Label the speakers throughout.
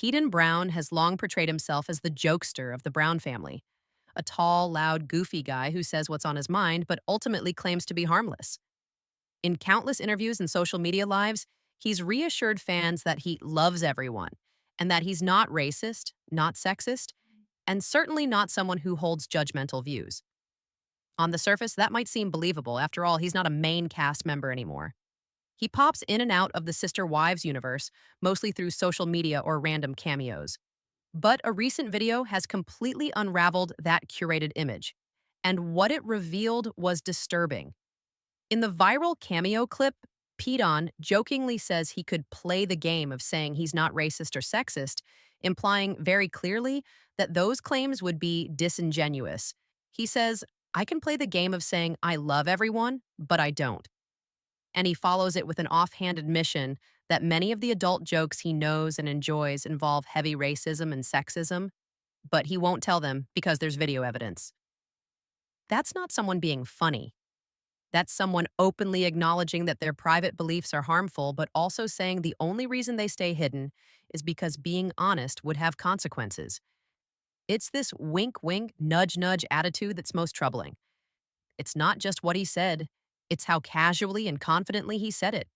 Speaker 1: Paedon Brown has long portrayed himself as the jokester of the Brown family, a tall, loud, goofy guy who says what's on his mind but ultimately claims to be harmless. In countless interviews and social media lives, he's reassured fans that he loves everyone and that he's not racist, not sexist, and certainly not someone who holds judgmental views. On the surface, that might seem believable. After all, he's not a main cast member anymore. He pops in and out of the Sister Wives universe, mostly through social media or random cameos. But a recent video has completely unraveled that curated image. And what it revealed was disturbing. In the viral Cameo clip, Paedon jokingly says he could play the game of saying he's not racist or sexist, implying very clearly that those claims would be disingenuous. He says, I can play the game of saying I love everyone, but I don't. And he follows it with an offhand admission that many of the adult jokes he knows and enjoys involve heavy racism and sexism, but he won't tell them because there's video evidence. That's not someone being funny. That's someone openly acknowledging that their private beliefs are harmful, but also saying the only reason they stay hidden is because being honest would have consequences. It's this wink, wink, nudge, nudge attitude that's most troubling. It's not just what he said, it's how casually and confidently he said it.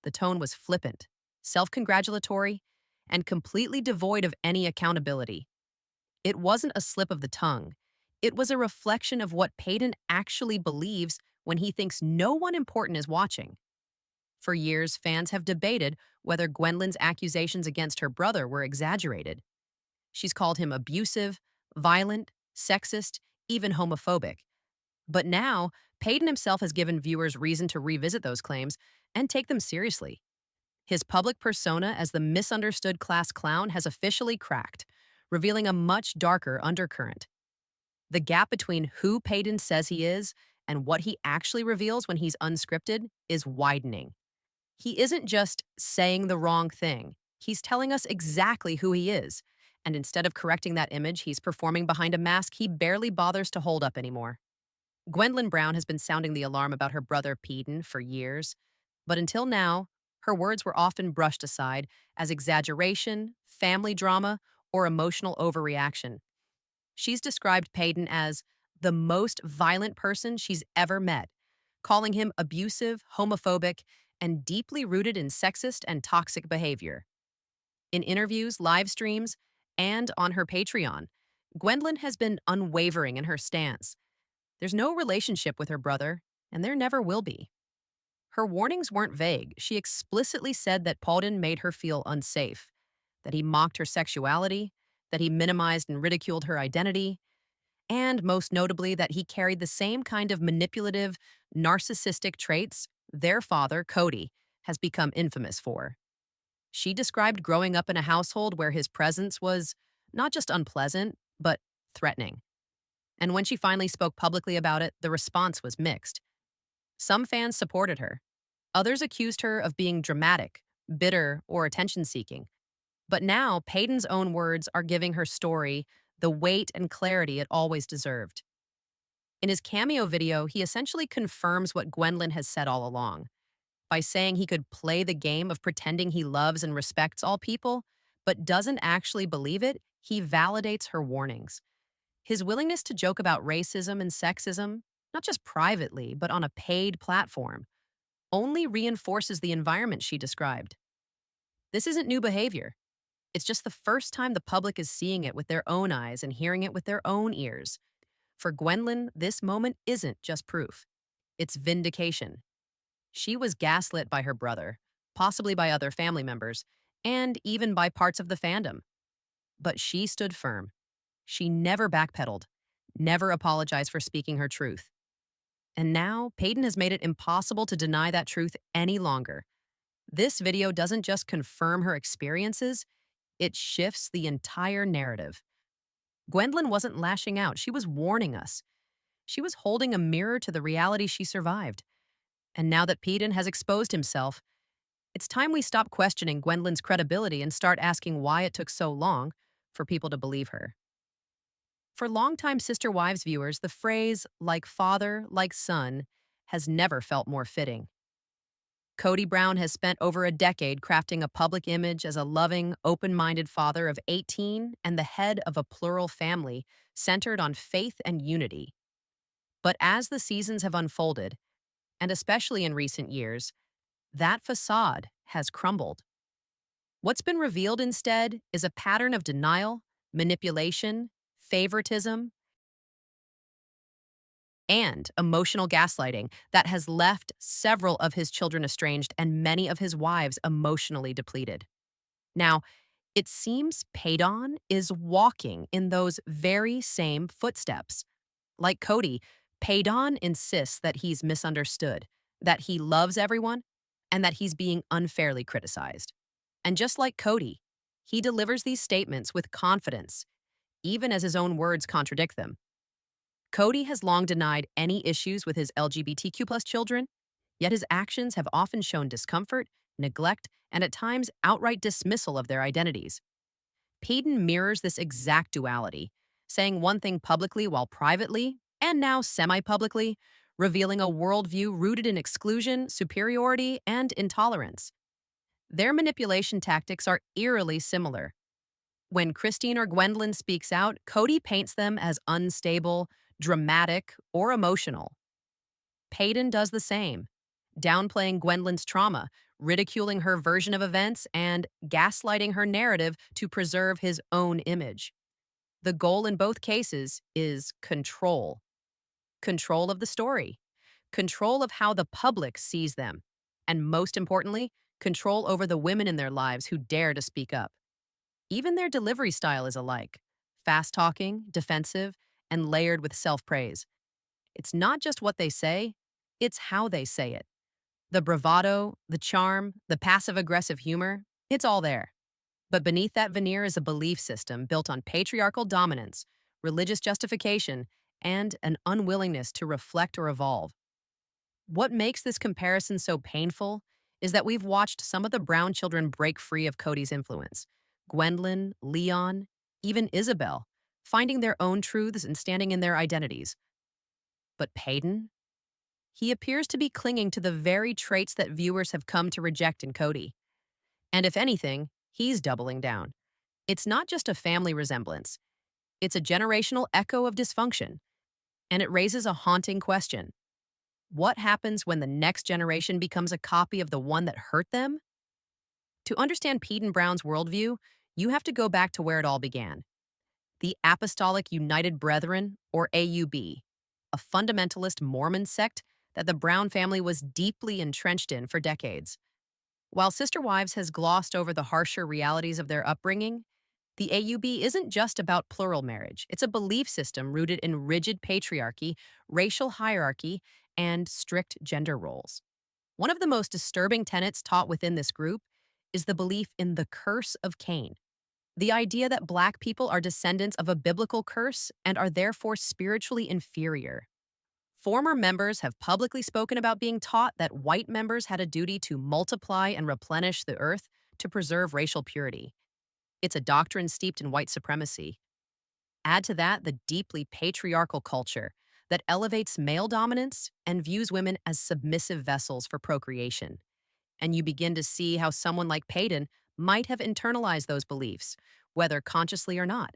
Speaker 1: The tone was flippant, self-congratulatory, and completely devoid of any accountability. It wasn't a slip of the tongue. It was a reflection of what Paedon actually believes when he thinks no one important is watching. For years, fans have debated whether Gwendlyn's accusations against her brother were exaggerated. She's called him abusive, violent, sexist, even homophobic. But now, Paedon himself has given viewers reason to revisit those claims and take them seriously. His public persona as the misunderstood class clown has officially cracked, revealing a much darker undercurrent. The gap between who Paedon says he is and what he actually reveals when he's unscripted is widening. He isn't just saying the wrong thing, he's telling us exactly who he is. And instead of correcting that image, he's performing behind a mask he barely bothers to hold up anymore. Gwendlyn Brown has been sounding the alarm about her brother Paedon for years, but until now, her words were often brushed aside as exaggeration, family drama, or emotional overreaction. She's described Paedon as the most violent person she's ever met, calling him abusive, homophobic, and deeply rooted in sexist and toxic behavior. In interviews, live streams, and on her Patreon, Gwendlyn has been unwavering in her stance. There's no relationship with her brother, and there never will be. Her warnings weren't vague. She explicitly said that Paedon made her feel unsafe, that he mocked her sexuality, that he minimized and ridiculed her identity, and most notably that he carried the same kind of manipulative, narcissistic traits their father, Kody, has become infamous for. She described growing up in a household where his presence was not just unpleasant, but threatening. And when she finally spoke publicly about it, the response was mixed. Some fans supported her. Others accused her of being dramatic, bitter, or attention-seeking. But now, Paedon's own words are giving her story the weight and clarity it always deserved. In his Cameo video, he essentially confirms what Gwendlyn has said all along. By saying he could play the game of pretending he loves and respects all people, but doesn't actually believe it, he validates her warnings. His willingness to joke about racism and sexism, not just privately, but on a paid platform, only reinforces the environment she described. This isn't new behavior. It's just the first time the public is seeing it with their own eyes and hearing it with their own ears. For Gwendlyn, this moment isn't just proof. It's vindication. She was gaslit by her brother, possibly by other family members, and even by parts of the fandom. But she stood firm. She never backpedaled, never apologized for speaking her truth. And now, Paedon has made it impossible to deny that truth any longer. This video doesn't just confirm her experiences, it shifts the entire narrative. Gwendlyn wasn't lashing out, she was warning us. She was holding a mirror to the reality she survived. And now that Paedon has exposed himself, it's time we stop questioning Gwendlyn's credibility and start asking why it took so long for people to believe her. For longtime Sister Wives viewers, the phrase, like father, like son, has never felt more fitting. Kody Brown has spent over a decade crafting a public image as a loving, open minded father of 18 and the head of a plural family centered on faith and unity. But as the seasons have unfolded, and especially in recent years, that facade has crumbled. What's been revealed instead is a pattern of denial, manipulation, favoritism, and emotional gaslighting that has left several of his children estranged and many of his wives emotionally depleted. Now, it seems Paedon is walking in those very same footsteps. Like Kody, Paedon insists that he's misunderstood, that he loves everyone, and that he's being unfairly criticized. And just like Kody, he delivers these statements with confidence, even as his own words contradict them. Kody has long denied any issues with his LGBTQ plus children, yet his actions have often shown discomfort, neglect, and at times outright dismissal of their identities. Paedon mirrors this exact duality, saying one thing publicly while privately, and now semi-publicly, revealing a worldview rooted in exclusion, superiority, and intolerance. Their manipulation tactics are eerily similar. When Christine or Gwendlyn speaks out, Kody paints them as unstable, dramatic, or emotional. Paedon does the same, downplaying Gwendlyn's trauma, ridiculing her version of events, and gaslighting her narrative to preserve his own image. The goal in both cases is control. Control of the story, control of how the public sees them, and most importantly, control over the women in their lives who dare to speak up. Even their delivery style is alike, fast talking, defensive, and layered with self praise. It's not just what they say, it's how they say it. The bravado, the charm, the passive aggressive humor, it's all there. But beneath that veneer is a belief system built on patriarchal dominance, religious justification, and an unwillingness to reflect or evolve. What makes this comparison so painful is that we've watched some of the Brown children break free of Kody's influence. Gwendlyn, Leon, even Isabel, finding their own truths and standing in their identities. But Paedon? He appears to be clinging to the very traits that viewers have come to reject in Kody. And if anything, he's doubling down. It's not just a family resemblance, it's a generational echo of dysfunction. And it raises a haunting question. What happens when the next generation becomes a copy of the one that hurt them? To understand Paedon Brown's worldview, you have to go back to where it all began. The Apostolic United Brethren, or AUB, a fundamentalist Mormon sect that the Brown family was deeply entrenched in for decades. While Sister Wives has glossed over the harsher realities of their upbringing, the AUB isn't just about plural marriage. It's a belief system rooted in rigid patriarchy, racial hierarchy, and strict gender roles. One of the most disturbing tenets taught within this group is the belief in the curse of Cain, the idea that Black people are descendants of a biblical curse and are therefore spiritually inferior. Former members have publicly spoken about being taught that white members had a duty to multiply and replenish the earth to preserve racial purity. It's a doctrine steeped in white supremacy. Add to that the deeply patriarchal culture that elevates male dominance and views women as submissive vessels for procreation. And you begin to see how someone like Paedon might have internalized those beliefs, whether consciously or not.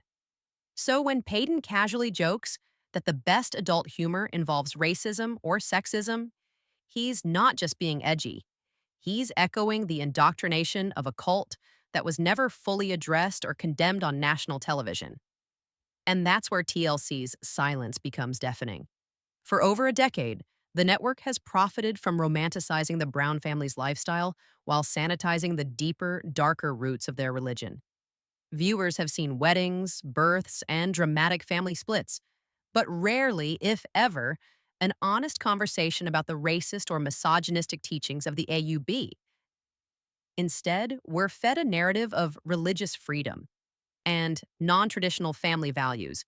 Speaker 1: So when Paedon casually jokes that the best adult humor involves racism or sexism, he's not just being edgy. He's echoing the indoctrination of a cult that was never fully addressed or condemned on national television. And that's where TLC's silence becomes deafening. For over a decade, the network has profited from romanticizing the Brown family's lifestyle while sanitizing the deeper, darker roots of their religion. Viewers have seen weddings, births, and dramatic family splits, but rarely, if ever, an honest conversation about the racist or misogynistic teachings of the AUB. Instead, we're fed a narrative of religious freedom and non-traditional family values,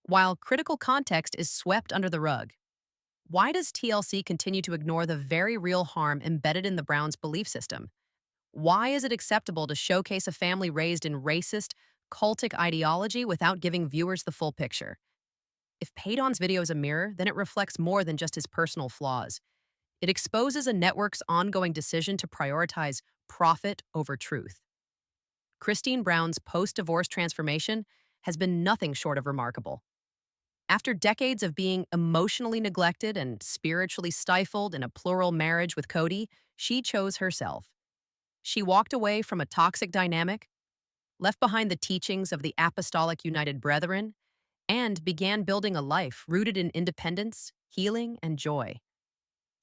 Speaker 1: while critical context is swept under the rug. Why does TLC continue to ignore the very real harm embedded in the Browns' belief system? Why is it acceptable to showcase a family raised in racist, cultic ideology without giving viewers the full picture? If Paedon's video is a mirror, then it reflects more than just his personal flaws. It exposes a network's ongoing decision to prioritize profit over truth. Christine Brown's post divorce transformation has been nothing short of remarkable. After decades of being emotionally neglected and spiritually stifled in a plural marriage with Kody, she chose herself. She walked away from a toxic dynamic, left behind the teachings of the Apostolic United Brethren, and began building a life rooted in independence, healing, and joy.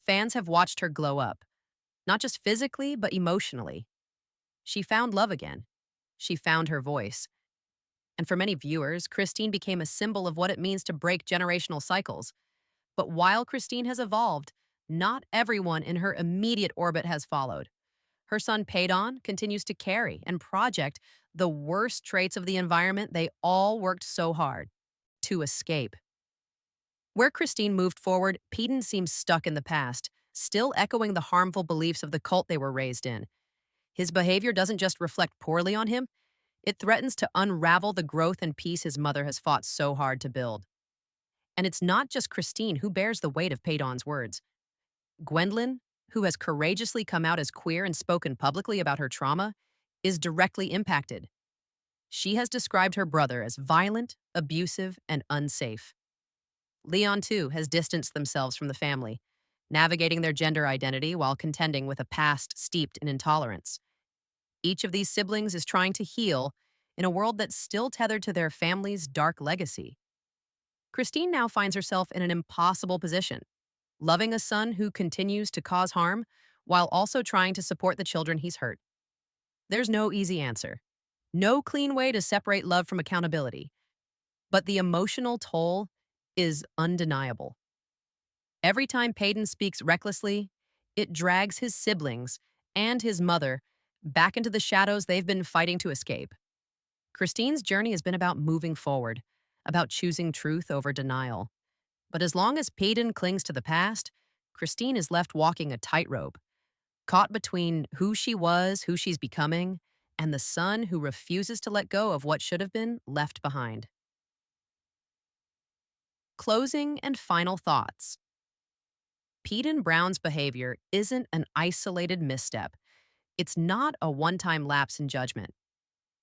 Speaker 1: Fans have watched her glow up, not just physically, but emotionally. She found love again. She found her voice. And for many viewers, Christine became a symbol of what it means to break generational cycles. But while Christine has evolved, not everyone in her immediate orbit has followed. Her son Paedon continues to carry and project the worst traits of the environment they all worked so hard to escape. Where Christine moved forward, Paedon seems stuck in the past, still echoing the harmful beliefs of the cult they were raised in. His behavior doesn't just reflect poorly on him, it threatens to unravel the growth and peace his mother has fought so hard to build. And it's not just Christine who bears the weight of Paedon's words. Gwendlyn, who has courageously come out as queer and spoken publicly about her trauma, is directly impacted. She has described her brother as violent, abusive, and unsafe. Leon, too, has distanced themselves from the family, navigating their gender identity while contending with a past steeped in intolerance. Each of these siblings is trying to heal in a world that's still tethered to their family's dark legacy. Christine now finds herself in an impossible position, loving a son who continues to cause harm while also trying to support the children he's hurt. There's no easy answer, no clean way to separate love from accountability, but the emotional toll is undeniable. Every time Paedon speaks recklessly, it drags his siblings and his mother back into the shadows they've been fighting to escape. Christine's journey has been about moving forward, about choosing truth over denial. But as long as Paedon clings to the past, Christine is left walking a tightrope, caught between who she was, who she's becoming, and the son who refuses to let go of what should have been left behind. Closing and final thoughts. Paedon Brown's behavior isn't an isolated misstep. It's not a one-time lapse in judgment.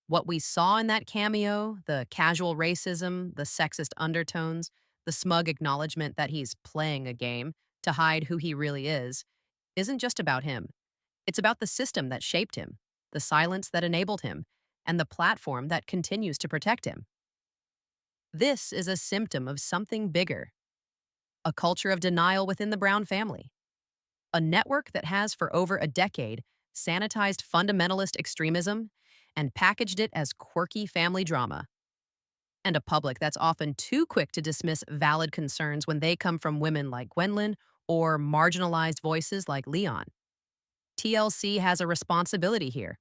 Speaker 1: What we saw in that cameo, the casual racism, the sexist undertones, the smug acknowledgement that he's playing a game to hide who he really is, isn't just about him. It's about the system that shaped him, the silence that enabled him, and the platform that continues to protect him. This is a symptom of something bigger, a culture of denial within the Brown family, a network that has for over a decade sanitized fundamentalist extremism and packaged it as quirky family drama, and a public that's often too quick to dismiss valid concerns when they come from women like Gwendlyn or marginalized voices like Leon. TLC has a responsibility here.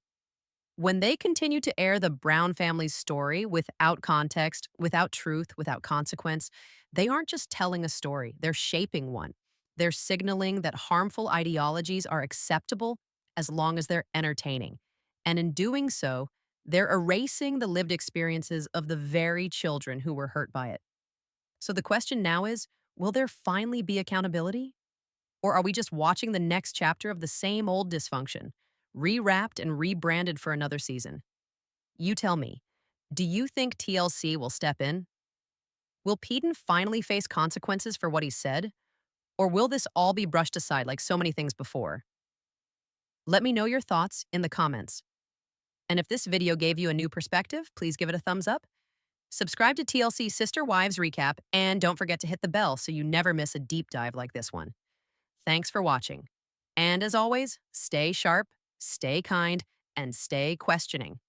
Speaker 1: When they continue to air the Brown family's story without context, without truth, without consequence, they aren't just telling a story, they're shaping one. They're signaling that harmful ideologies are acceptable as long as they're entertaining. And in doing so, they're erasing the lived experiences of the very children who were hurt by it. So the question now is, will there finally be accountability? Or are we just watching the next chapter of the same old dysfunction, rewrapped and rebranded for another season? You tell me, do you think TLC will step in? Will Paedon finally face consequences for what he said? Or will this all be brushed aside like so many things before? Let me know your thoughts in the comments. And if this video gave you a new perspective, please give it a thumbs up. Subscribe to TLC Sister Wives Recap, and don't forget to hit the bell so you never miss a deep dive like this one. Thanks for watching. And as always, stay sharp, stay kind, and stay questioning.